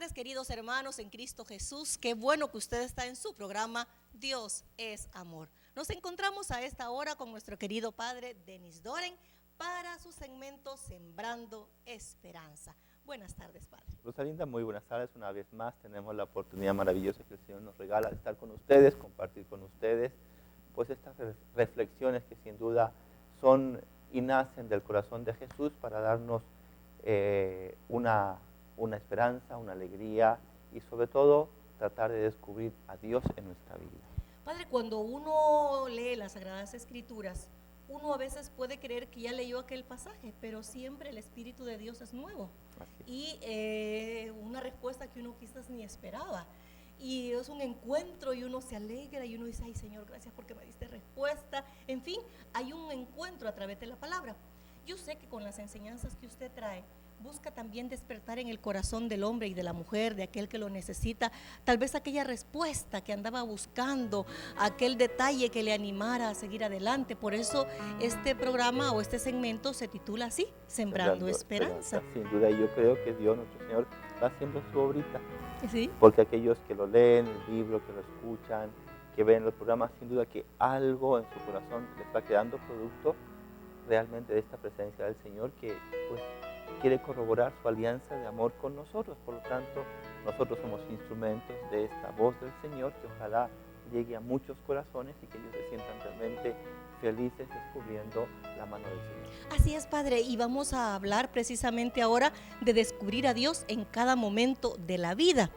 tardes, queridos hermanos en Cristo Jesús. Qué bueno que usted está en su programa Dios es Amor. Nos encontramos a esta hora con nuestro querido padre Denis Doren para su segmento Sembrando Esperanza. Buenas tardes, padre. Rosalinda, muy buenas tardes. Una vez más tenemos la oportunidad maravillosa que el Señor nos regala de estar con ustedes, compartir con ustedes, pues estas reflexiones que sin duda son y nacen del corazón de Jesús para darnos una esperanza, una alegría y sobre todo tratar de descubrir a Dios en nuestra vida. Padre, cuando uno lee las Sagradas Escrituras, uno a veces puede creer que ya leyó aquel pasaje, pero siempre el Espíritu de Dios es nuevo. Y una respuesta que uno quizás ni esperaba. Y es un encuentro y uno se alegra y uno dice, ay Señor, gracias porque me diste respuesta. En fin, hay un encuentro a través de la palabra. Yo sé que con las enseñanzas que usted trae, busca también despertar en el corazón del hombre y de la mujer, de aquel que lo necesita, tal vez aquella respuesta que andaba buscando, aquel detalle que le animara a seguir adelante. Por eso este programa o este segmento se titula así, Sembrando Esperanza. Sin duda, yo creo que Dios, nuestro Señor, va haciendo su obrita. ¿Sí? Porque aquellos que lo leen, el libro, que lo escuchan, que ven los programas, sin duda que algo en su corazón les va quedando producto realmente de esta presencia del Señor que pues quiere corroborar su alianza de amor con nosotros. Por lo tanto, nosotros somos instrumentos de esta voz del Señor que ojalá llegue a muchos corazones y que ellos se sientan realmente felices descubriendo la mano del Señor. Así es, Padre, y vamos a hablar precisamente ahora de descubrir a Dios en cada momento de la vida.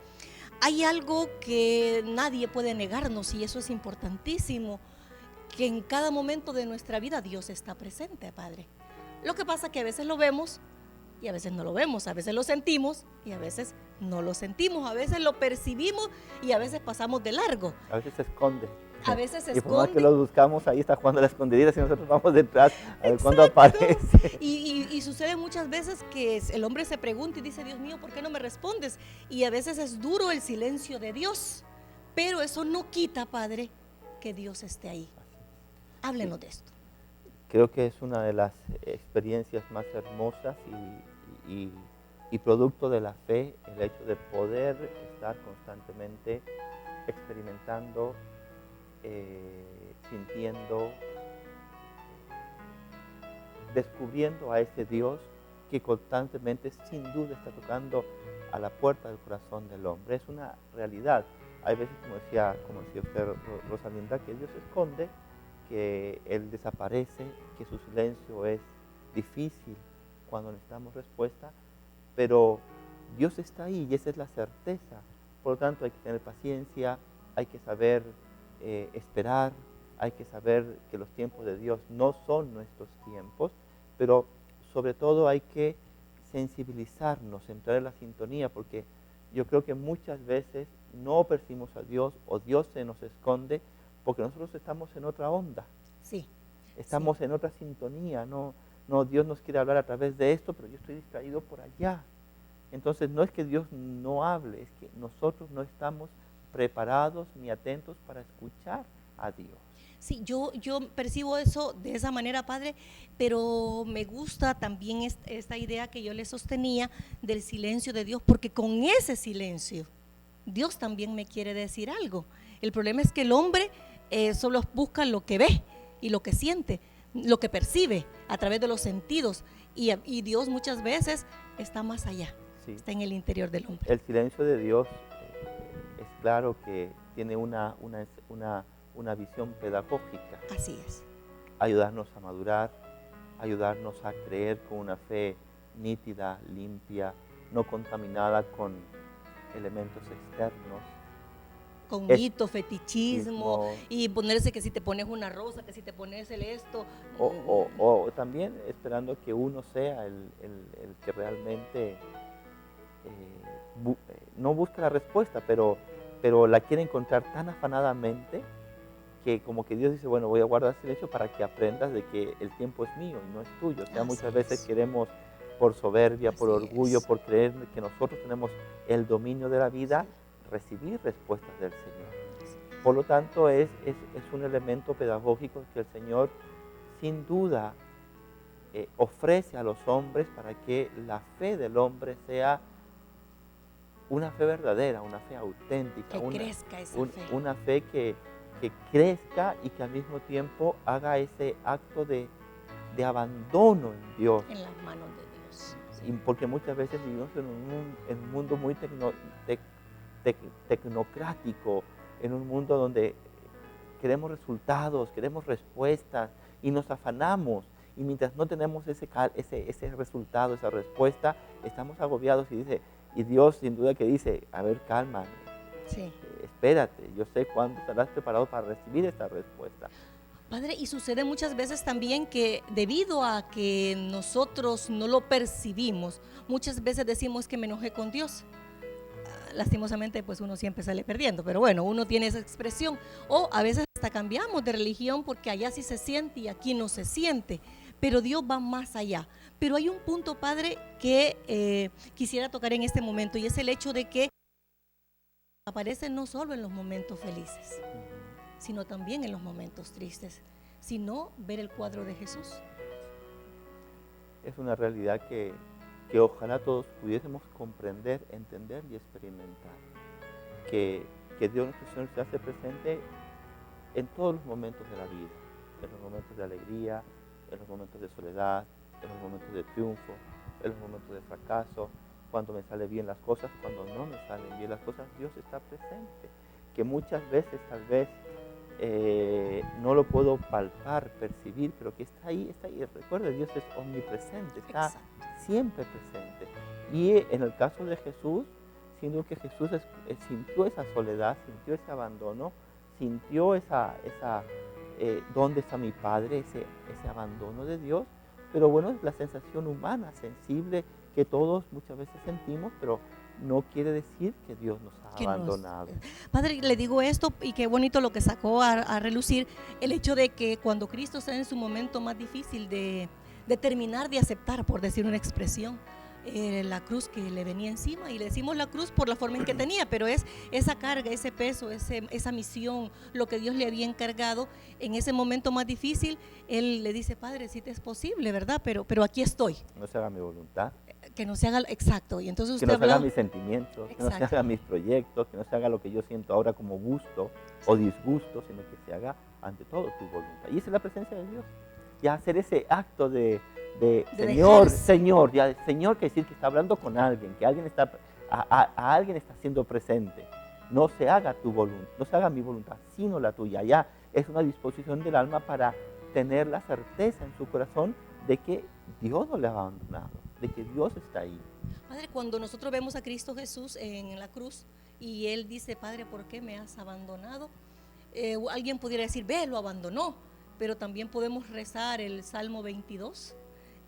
Hay algo que nadie puede negarnos y eso es importantísimo, que en cada momento de nuestra vida Dios está presente, Padre. Lo que pasa es que a veces lo vemos y a veces no lo vemos, a veces lo sentimos y a veces no lo sentimos, a veces lo percibimos y a veces pasamos de largo. A veces se esconde. A veces se y por más esconde. que lo buscamos, ahí está jugando a la escondida y nosotros vamos detrás a ver cuándo aparece. Y sucede muchas veces que el hombre se pregunta y dice, Dios mío, ¿por qué no me respondes? Y a veces es duro el silencio de Dios, pero eso no quita, Padre, que Dios esté ahí. Háblenos de esto. Creo que es una de las experiencias más hermosas y producto de la fe, el hecho de poder estar constantemente experimentando, sintiendo, descubriendo a ese Dios que constantemente, sin duda, está tocando a la puerta del corazón del hombre. Es una realidad. Hay veces, como decía usted, Rosalinda, que Dios se esconde, que Él desaparece, que su silencio es difícil cuando necesitamos respuesta, pero Dios está ahí y esa es la certeza. Por lo tanto, hay que tener paciencia, hay que saber esperar, hay que saber que los tiempos de Dios no son nuestros tiempos, pero sobre todo hay que sensibilizarnos, entrar en la sintonía, porque yo creo que muchas veces no percibimos a Dios o Dios se nos esconde porque nosotros estamos en otra onda. Sí. Estamos en otra sintonía, no, Dios nos quiere hablar a través de esto, pero yo estoy distraído por allá. Entonces no es que Dios no hable, es que nosotros no estamos preparados ni atentos para escuchar a Dios. Sí, yo percibo eso de esa manera, Padre, pero me gusta también esta idea que yo le sostenía del silencio de Dios, porque con ese silencio Dios también me quiere decir algo. El problema es que el hombre solo busca lo que ve y lo que siente, lo que percibe a través de los sentidos, y Dios muchas veces está más allá, sí, está en el interior del hombre. El silencio de Dios es claro que tiene una visión pedagógica. Así es. Ayudarnos a madurar, ayudarnos a creer con una fe nítida, limpia, no contaminada con elementos externos. Con mito, fetichismo, y ponerse que si te pones una rosa, que si te pones esto. O también esperando que uno sea el que realmente no busca la respuesta, pero la quiere encontrar tan afanadamente que como que Dios dice, bueno, voy a guardar silencio para que aprendas de que el tiempo es mío y no es tuyo. O sea, muchas veces queremos, por soberbia, por orgullo, por creer que nosotros tenemos el dominio de la vida, recibir respuestas del Señor. Por lo tanto, es un elemento pedagógico que el Señor sin duda ofrece a los hombres para que la fe del hombre sea una fe verdadera, una fe auténtica, Que crezca esa fe. una fe que crezca y que al mismo tiempo haga ese acto de abandono en Dios. En las manos de Dios. Sí. Y porque muchas veces vivimos en un mundo muy tecnocrático, en un mundo donde queremos resultados, queremos respuestas y nos afanamos. Y mientras no tenemos ese resultado, esa respuesta, estamos agobiados y Dios sin duda que dice, a ver, calma, Sí. Espérate, yo sé cuándo estarás preparado para recibir esta respuesta. Padre, y sucede muchas veces también que debido a que nosotros no lo percibimos, muchas veces decimos que me enojé con Dios. Lastimosamente, pues uno siempre sale perdiendo, pero bueno, uno tiene esa expresión. O a veces hasta cambiamos de religión porque allá sí se siente y aquí no se siente. Pero Dios va más allá. Pero hay un punto, Padre, que quisiera tocar en este momento, y es el hecho de que aparece no solo en los momentos felices, sino también en los momentos tristes, sino ver el cuadro de Jesús. Es una realidad que ojalá todos pudiésemos comprender, entender y experimentar. Que Dios nuestro Señor se hace presente en todos los momentos de la vida, en los momentos de alegría, en los momentos de soledad, en los momentos de triunfo, en los momentos de fracaso, cuando me salen bien las cosas, cuando no me salen bien las cosas, Dios está presente. Que muchas veces tal vez no lo puedo palpar, percibir, pero que está ahí, está ahí. Recuerde, Dios es omnipresente, está Exacto. siempre presente. Y en el caso de Jesús, siendo que Jesús sintió esa soledad, sintió ese abandono, sintió ¿dónde está mi Padre? Ese abandono de Dios. Pero bueno, es la sensación humana, sensible, que todos muchas veces sentimos, pero no quiere decir que Dios nos ha abandonado. Padre, le digo esto y qué bonito lo que sacó a relucir el hecho de que cuando Cristo está en su momento más difícil de terminar de aceptar, por decir una expresión, la cruz que le venía encima, y le decimos la cruz por la forma en que tenía, pero es esa carga, ese peso, esa misión, lo que Dios le había encargado en ese momento más difícil. Él le dice, Padre, si te es posible, ¿verdad? Pero aquí estoy. No se haga mi voluntad. Que no se haga, exacto. Y entonces usted que no se haga mis sentimientos, que no se haga mis proyectos, que no se haga lo que yo siento ahora como gusto o disgusto, sino que se haga ante todo tu voluntad. Y esa es la presencia de Dios. Ya hacer ese acto de Señor, dejarse. Señor, ya Señor quiere decir que está hablando con alguien, que alguien está, a alguien está siendo presente. No se haga tu voluntad, no se haga mi voluntad, sino la tuya. Ya es una disposición del alma para tener la certeza en su corazón de que Dios no le ha abandonado, de que Dios está ahí. Padre, cuando nosotros vemos a Cristo Jesús en la cruz y Él dice, Padre, ¿por qué me has abandonado? Alguien pudiera decir, ve, lo abandonó, pero también podemos rezar el Salmo 22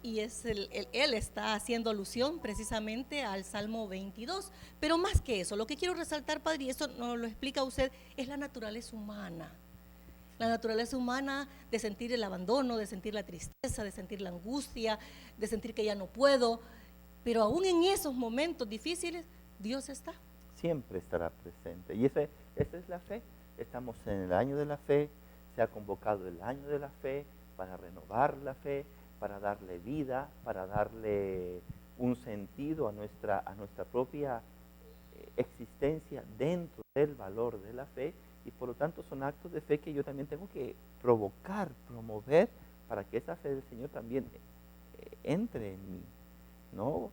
y Él está haciendo alusión precisamente al Salmo 22. Pero más que eso, lo que quiero resaltar, Padre, y esto nos lo explica usted, es la naturaleza humana. La naturaleza humana de sentir el abandono, de sentir la tristeza, de sentir la angustia, de sentir que ya no puedo. Pero aún en esos momentos difíciles, Dios está. Siempre estará presente. Y esa es la fe. Estamos en el año de la fe. Se ha convocado el año de la fe para renovar la fe, para darle vida, para darle un sentido a nuestra propia existencia dentro del valor de la fe. Y por lo tanto son actos de fe que yo también tengo que provocar, promover, para que esa fe del Señor también entre en mí, ¿no?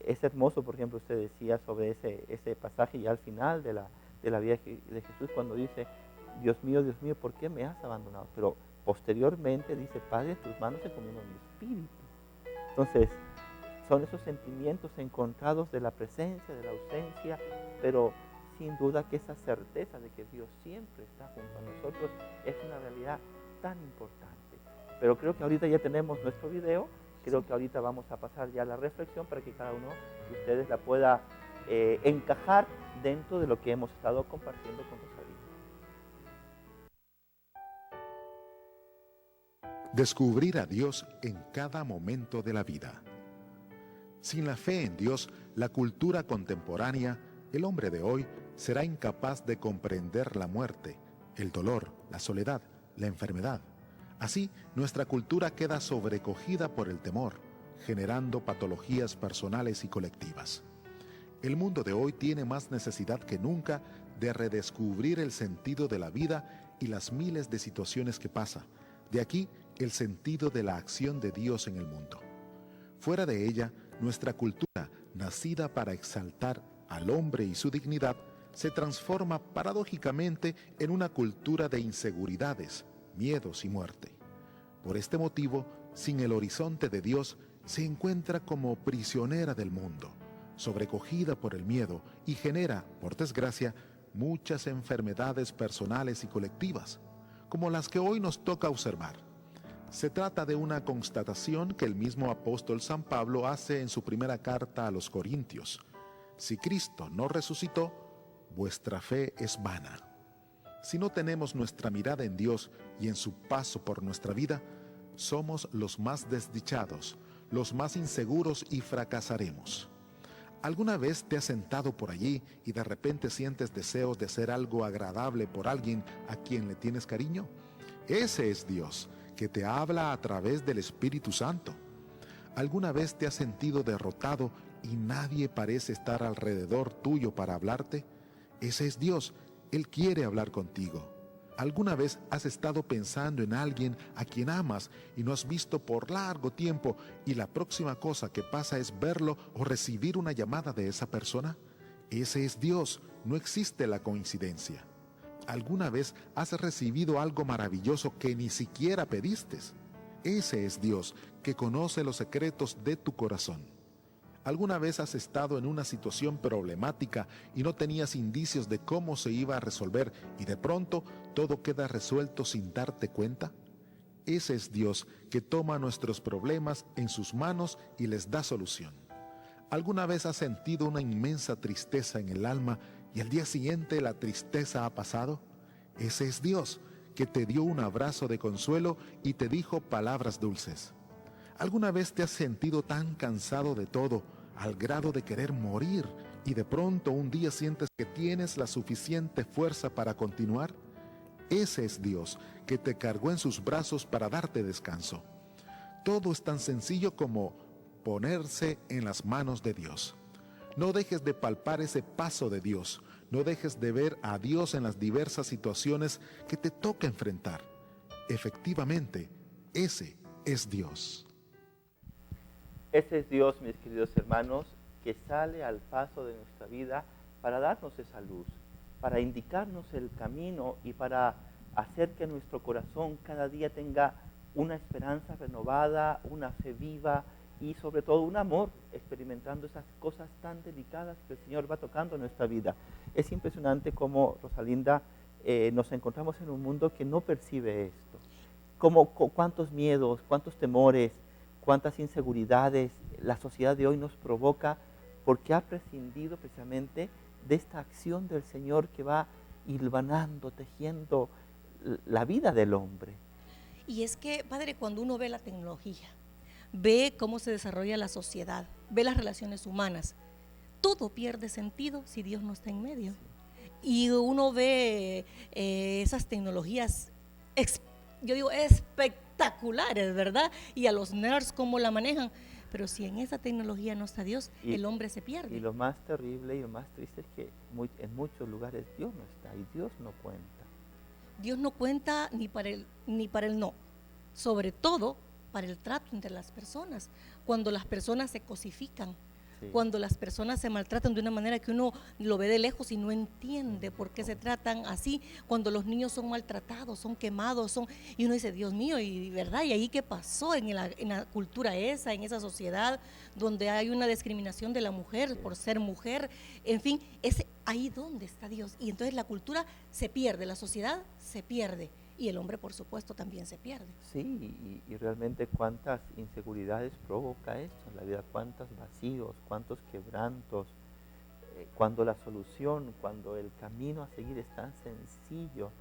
Es hermoso, por ejemplo, usted decía sobre ese pasaje ya al final de la vida de Jesús, cuando dice, Dios mío, ¿por qué me has abandonado? Pero posteriormente dice, Padre, tus manos se comieron mi espíritu. Entonces, son esos sentimientos encontrados de la presencia, de la ausencia, pero sin duda que esa certeza de que Dios siempre está junto a nosotros es una realidad tan importante. Pero creo que ahorita ya tenemos nuestro video, creo que ahorita vamos a pasar ya a la reflexión para que cada uno de ustedes la pueda encajar dentro de lo que hemos estado compartiendo con Rosalía. Descubrir a Dios en cada momento de la vida. Sin la fe en Dios, la cultura contemporánea, el hombre de hoy, será incapaz de comprender la muerte, el dolor, la soledad, la enfermedad. Así, nuestra cultura queda sobrecogida por el temor, generando patologías personales y colectivas. El mundo de hoy tiene más necesidad que nunca de redescubrir el sentido de la vida y las miles de situaciones que pasa. De aquí el sentido de la acción de Dios en el mundo. Fuera de ella, nuestra cultura, nacida para exaltar al hombre y su dignidad, se transforma paradójicamente en una cultura de inseguridades, miedos y muerte. Por este motivo, sin el horizonte de Dios, se encuentra como prisionera del mundo, sobrecogida por el miedo y genera, por desgracia, muchas enfermedades personales y colectivas, como las que hoy nos toca observar. Se trata de una constatación que el mismo apóstol San Pablo hace en su primera carta a los Corintios. Si Cristo no resucitó, vuestra fe es vana. Si no tenemos nuestra mirada en Dios y en su paso por nuestra vida, somos los más desdichados, los más inseguros y fracasaremos. ¿Alguna vez te has sentado por allí y de repente sientes deseos de hacer algo agradable por alguien a quien le tienes cariño? Ese es Dios, que te habla a través del Espíritu Santo. ¿Alguna vez te has sentido derrotado y nadie parece estar alrededor tuyo para hablarte? Ese es Dios, Él quiere hablar contigo. ¿Alguna vez has estado pensando en alguien a quien amas y no has visto por largo tiempo y la próxima cosa que pasa es verlo o recibir una llamada de esa persona? Ese es Dios, no existe la coincidencia. ¿Alguna vez has recibido algo maravilloso que ni siquiera pediste? Ese es Dios, que conoce los secretos de tu corazón. ¿Alguna vez has estado en una situación problemática y no tenías indicios de cómo se iba a resolver y de pronto todo queda resuelto sin darte cuenta? Ese es Dios, que toma nuestros problemas en sus manos y les da solución. ¿Alguna vez has sentido una inmensa tristeza en el alma y al día siguiente la tristeza ha pasado? Ese es Dios, que te dio un abrazo de consuelo y te dijo palabras dulces. ¿Alguna vez te has sentido tan cansado de todo, al grado de querer morir, y de pronto un día sientes que tienes la suficiente fuerza para continuar? Ese es Dios, que te cargó en sus brazos para darte descanso. Todo es tan sencillo como ponerse en las manos de Dios. No dejes de palpar ese paso de Dios. No dejes de ver a Dios en las diversas situaciones que te toca enfrentar. Efectivamente, ese es Dios. Ese es Dios, mis queridos hermanos, que sale al paso de nuestra vida para darnos esa luz, para indicarnos el camino y para hacer que nuestro corazón cada día tenga una esperanza renovada, una fe viva y sobre todo un amor, experimentando esas cosas tan delicadas que el Señor va tocando en nuestra vida. Es impresionante cómo, Rosalinda, nos encontramos en un mundo que no percibe esto. Cuántos miedos, cuántos temores, cuántas inseguridades la sociedad de hoy nos provoca porque ha prescindido precisamente de esta acción del Señor que va hilvanando, tejiendo la vida del hombre. Y es que, Padre, cuando uno ve la tecnología, ve cómo se desarrolla la sociedad, ve las relaciones humanas, todo pierde sentido si Dios no está en medio. Y uno ve esas tecnologías, yo digo, espectaculares, ¿verdad? Y a los nerds cómo la manejan. Pero si en esa tecnología no está Dios, el hombre se pierde. Y lo más terrible y lo más triste es que en muchos lugares Dios no está y Dios no cuenta. Dios no cuenta ni para el no, sobre todo para el trato entre las personas, cuando las personas se cosifican, sí, cuando las personas se maltratan de una manera que uno lo ve de lejos y no entiende por qué se tratan así, cuando los niños son maltratados, son quemados, y uno dice, Dios mío, y verdad, y ahí qué pasó en la cultura esa, en esa sociedad donde hay una discriminación de la mujer, sí, por ser mujer, en fin, es ahí donde está Dios, y entonces la cultura se pierde, la sociedad se pierde. Y el hombre, por supuesto, también se pierde. Sí, y realmente cuántas inseguridades provoca esto en la vida, cuántos vacíos, cuántos quebrantos, cuando la solución, cuando el camino a seguir es tan sencillo,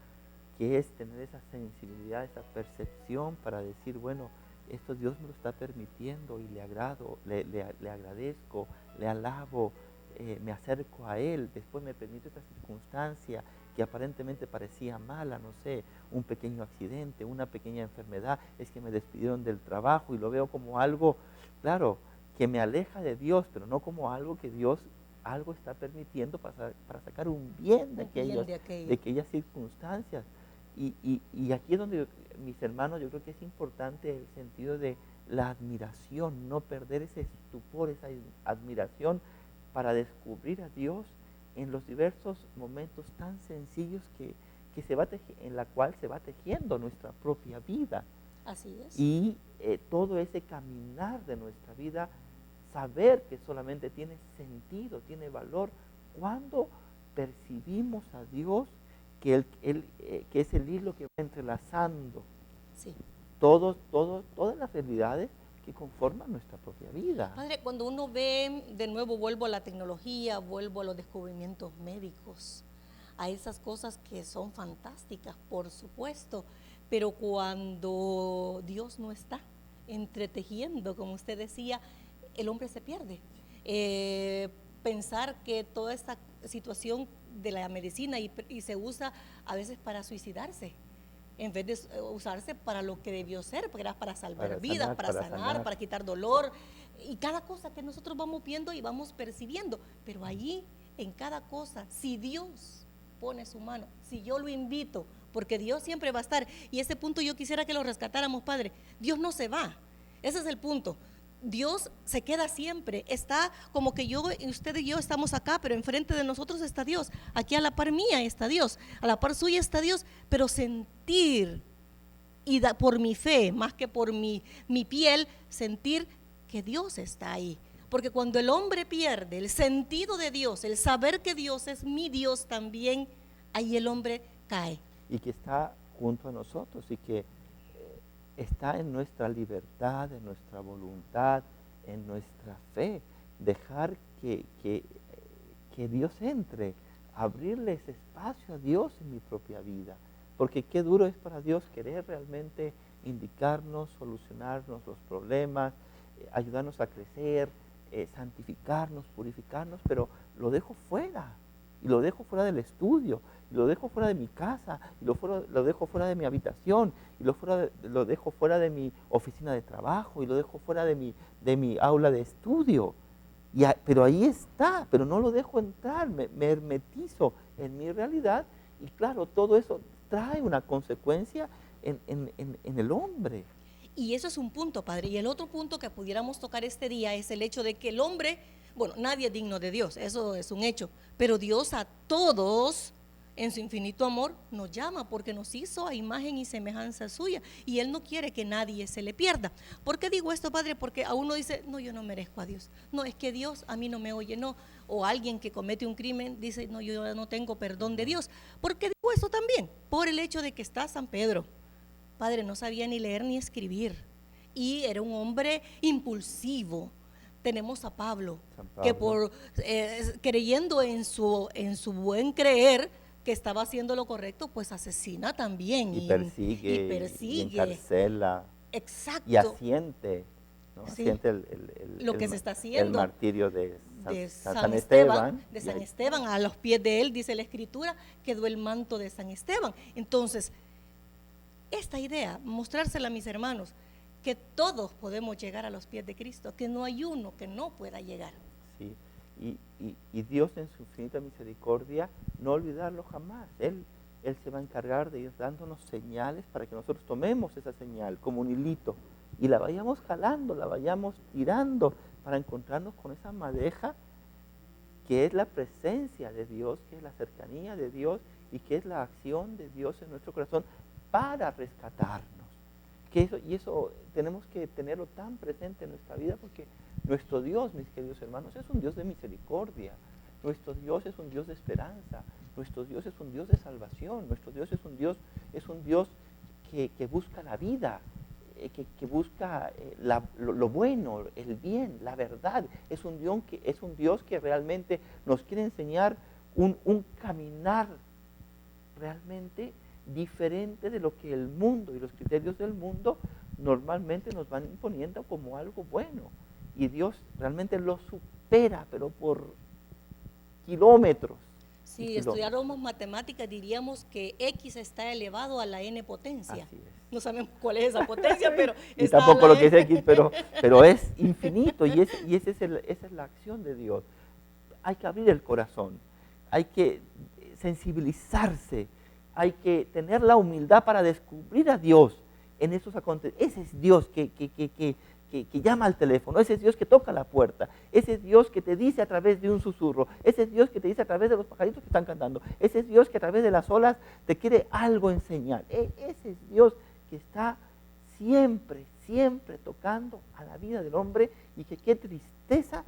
que es tener esa sensibilidad, esa percepción para decir, bueno, esto Dios me lo está permitiendo y le agrado, le agradezco, le alabo, me acerco a Él, después me permite esta circunstancia que aparentemente parecía mala, no sé, un pequeño accidente, una pequeña enfermedad, es que me despidieron del trabajo y lo veo como algo, claro, que me aleja de Dios, pero no como algo que Dios algo está permitiendo para sacar un bien de de aquellas circunstancias. Y aquí es donde, mis hermanos, yo creo que es importante el sentido de la admiración, no perder ese estupor, esa admiración para descubrir a Dios en los diversos momentos tan sencillos en la cual se va tejiendo nuestra propia vida. Así es. Y todo ese caminar de nuestra vida, saber que solamente tiene sentido, tiene valor, cuando percibimos a Dios, que es el hilo que va entrelazando Sí. todas las realidades que conforman nuestra propia vida. Padre, cuando uno ve, de nuevo vuelvo a la tecnología, vuelvo a los descubrimientos médicos, a esas cosas que son fantásticas, por supuesto, pero cuando Dios no está entretejiendo, como usted decía, el hombre se pierde. Pensar que toda esta situación de la medicina y se usa a veces para suicidarse, en vez de usarse para lo que debió ser, porque era para salvar vidas, para sanar, para quitar dolor, y cada cosa que nosotros vamos viendo y vamos percibiendo, pero allí, en cada cosa, si Dios pone su mano, si yo lo invito, porque Dios siempre va a estar, y ese punto yo quisiera que lo rescatáramos, Padre. Dios no se va, ese es el punto. Dios se queda siempre, está como que usted y yo estamos acá, pero enfrente de nosotros está Dios, aquí a la par mía está Dios, a la par suya está Dios, pero sentir, y por mi fe, más que por mi piel, sentir que Dios está ahí. Porque cuando el hombre pierde el sentido de Dios, el saber que Dios es mi Dios también, ahí el hombre cae. Y que está junto a nosotros y que está en nuestra libertad, en nuestra voluntad, en nuestra fe, dejar que Dios entre, abrirle ese espacio a Dios en mi propia vida, porque qué duro es para Dios querer realmente indicarnos, solucionarnos los problemas, ayudarnos a crecer, santificarnos, purificarnos, pero lo dejo fuera, y lo dejo fuera del estudio, y lo dejo fuera de mi casa, y lo dejo fuera de mi habitación, y lo dejo fuera de mi oficina de trabajo, y lo dejo fuera de mi aula de estudio. Pero ahí está, pero no lo dejo entrar, me hermetizo en mi realidad, y claro, todo eso trae una consecuencia en el hombre. Y eso es un punto, Padre. Y el otro punto que pudiéramos tocar este día es el hecho de que el hombre, bueno, nadie es digno de Dios, eso es un hecho, pero Dios a todos, en su infinito amor, nos llama porque nos hizo a imagen y semejanza suya, y Él no quiere que nadie se le pierda. ¿Por qué digo esto, Padre? Porque a uno dice, no, yo no merezco a Dios, no, es que Dios a mí no me oye, no, o alguien que comete un crimen dice, no, yo no tengo perdón de Dios. ¿Por qué digo esto también? Por el hecho de que está San Pedro. Padre, no sabía ni leer ni escribir, y era un hombre impulsivo. Tenemos a Pablo, que por creyendo en su buen creer, que estaba haciendo lo correcto, pues asesina también. Y persigue. Y encarcela. Exacto. Y asiente, ¿no? Sí. Asiente lo que se está haciendo. El martirio de San Esteban. De San Esteban, a los pies de él, dice la Escritura, quedó el manto de San Esteban. Entonces, esta idea, mostrársela a mis hermanos, que todos podemos llegar a los pies de Cristo, que no hay uno que no pueda llegar. Sí, y Dios en su infinita misericordia, no olvidarlo jamás. Él se va a encargar de ir dándonos señales para que nosotros tomemos esa señal como un hilito y la vayamos jalando, la vayamos tirando para encontrarnos con esa madeja que es la presencia de Dios, que es la cercanía de Dios y que es la acción de Dios en nuestro corazón para rescatarnos. Y eso tenemos que tenerlo tan presente en nuestra vida, porque nuestro Dios, mis queridos hermanos, es un Dios de misericordia. Nuestro Dios es un Dios de esperanza. Nuestro Dios es un Dios de salvación. Nuestro Dios es un Dios que busca la vida, que busca lo bueno, el bien, la verdad. Es un Dios que realmente nos quiere enseñar un caminar realmente diferente de lo que el mundo y los criterios del mundo normalmente nos van imponiendo como algo bueno. Y Dios realmente lo supera, pero por kilómetros. Si estudiáramos matemáticas, diríamos que X está elevado a la n potencia. Así es. No sabemos cuál es esa potencia, pero y tampoco lo que es X, pero es infinito, y esa es la acción de Dios. hay que abrir el corazón, hay que sensibilizarse, hay que tener la humildad para descubrir a Dios en esos acontecimientos. Ese es Dios que llama al teléfono, ese es Dios que toca la puerta, ese es Dios que te dice a través de un susurro, ese es Dios que te dice a través de los pajaritos que están cantando, ese es Dios que a través de las olas te quiere algo enseñar. Ese es Dios que está siempre, siempre tocando a la vida del hombre, y que qué tristeza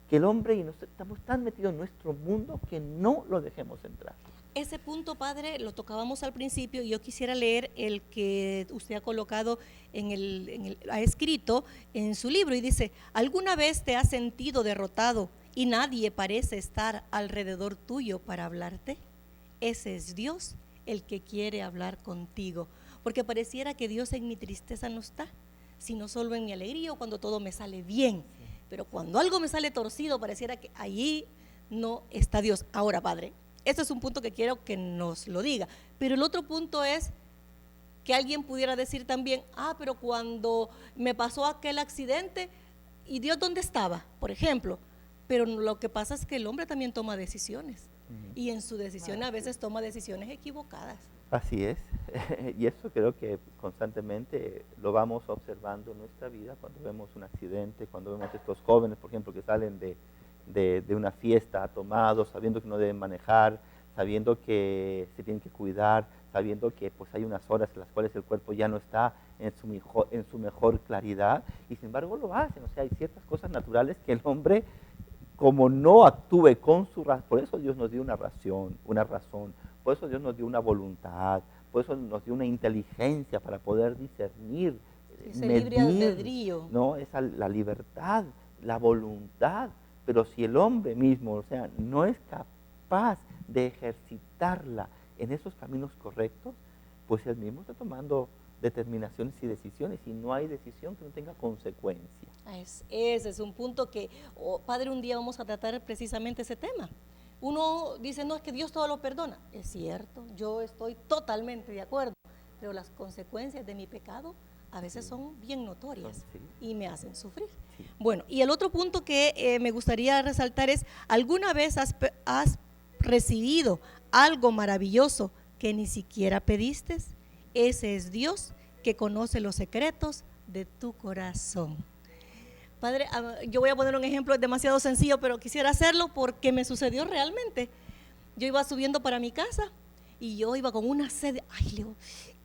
que el hombre, y nosotros estamos tan metidos en nuestro mundo que no lo dejemos entrar. Ese punto, padre, lo tocábamos al principio, y yo quisiera leer el que usted ha colocado ha escrito en su libro, y dice: ¿alguna vez te has sentido derrotado y nadie parece estar alrededor tuyo para hablarte? Ese es Dios el que quiere hablar contigo, porque pareciera que Dios en mi tristeza no está, sino solo en mi alegría o cuando todo me sale bien, pero cuando algo me sale torcido pareciera que allí no está Dios. Ahora, padre, este es un punto que quiero que nos lo diga, pero el otro punto es que alguien pudiera decir también: pero cuando me pasó aquel accidente, ¿y Dios dónde estaba? Por ejemplo. Pero lo que pasa es que el hombre también toma decisiones, y en su decisión a veces toma decisiones equivocadas. Así es, y eso creo que constantemente lo vamos observando en nuestra vida cuando vemos un accidente, cuando vemos estos jóvenes, por ejemplo, que salen de una fiesta tomados, sabiendo que no deben manejar, sabiendo que se tienen que cuidar, sabiendo que pues hay unas horas en las cuales el cuerpo ya no está en su mejor claridad, y sin embargo lo hacen. O sea, hay ciertas cosas naturales que el hombre, como no actúe con su razón, por eso Dios nos dio una razón, por eso Dios nos dio una voluntad, por eso nos dio una inteligencia para poder discernir, ese libre albedrío, ¿no? Esa, la libertad, la voluntad. Pero si el hombre mismo, o sea, no es capaz de ejercitarla en esos caminos correctos, pues él mismo está tomando determinaciones y decisiones, y no hay decisión que no tenga consecuencia. Ese es un punto que, padre, un día vamos a tratar precisamente ese tema. Uno dice: no, es que Dios todo lo perdona. Es cierto, yo estoy totalmente de acuerdo, pero las consecuencias de mi pecado a veces son bien notorias y me hacen sufrir. Sí. Bueno, y el otro punto que me gustaría resaltar es: ¿alguna vez has recibido algo maravilloso que ni siquiera pediste? Ese es Dios que conoce los secretos de tu corazón. Padre, yo voy a poner un ejemplo, es demasiado sencillo, pero quisiera hacerlo porque me sucedió realmente. Yo iba subiendo para mi casa y yo iba con una sed. Ay, Leo,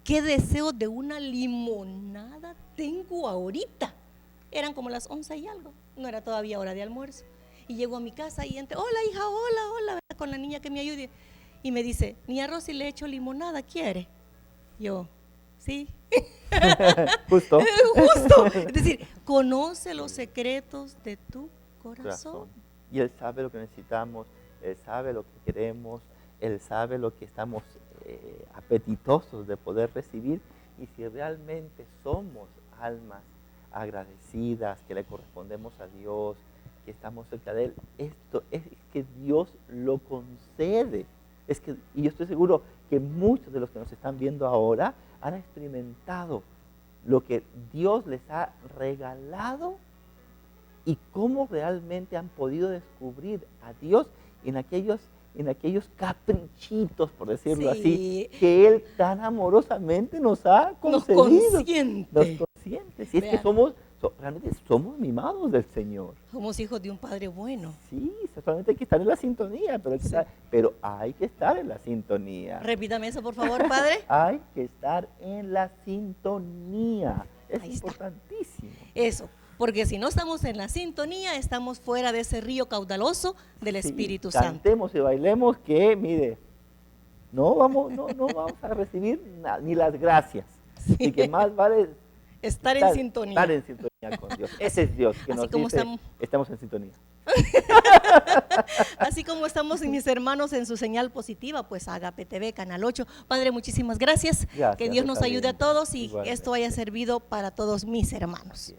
qué deseo de una limonada tengo ahorita. Eran como las 11 y algo, no era todavía hora de almuerzo. Y llego a mi casa y entro: hola hija, hola, con la niña que me ayude. Y me dice: ni arroz y le echo limonada, ¿quiere? Yo: sí. Justo. Es decir, conoce los secretos de tu corazón. Y Él sabe lo que necesitamos, Él sabe lo que queremos, Él sabe lo que estamos apetitosos de poder recibir. Y si realmente somos almas agradecidas, que le correspondemos a Dios, que estamos cerca de Él, esto es que Dios lo concede. Y yo estoy seguro que muchos de los que nos están viendo ahora han experimentado lo que Dios les ha regalado y cómo realmente han podido descubrir a Dios en aquellos caprichitos, por decirlo así, que Él tan amorosamente nos ha concedido. Nos consiente. Si es que realmente somos mimados del Señor. Somos hijos de un Padre bueno. Sí, solamente hay que estar en la sintonía, pero hay que estar en la sintonía. Repítame eso, por favor, Padre. Hay que estar en la sintonía. Es importantísimo. Eso, porque si no estamos en la sintonía, estamos fuera de ese río caudaloso del Espíritu Santo. Cantemos y bailemos que, mire, no vamos a recibir ni las gracias. Y que más vale estar en sintonía. Estar en sintonía con Dios. Ese es Dios que nos dice: estamos en sintonía. Así como estamos mis hermanos en su señal positiva, pues Agape TV, Canal 8. Padre, muchísimas gracias. Que Dios nos ayude a todos y esto haya servido para todos mis hermanos.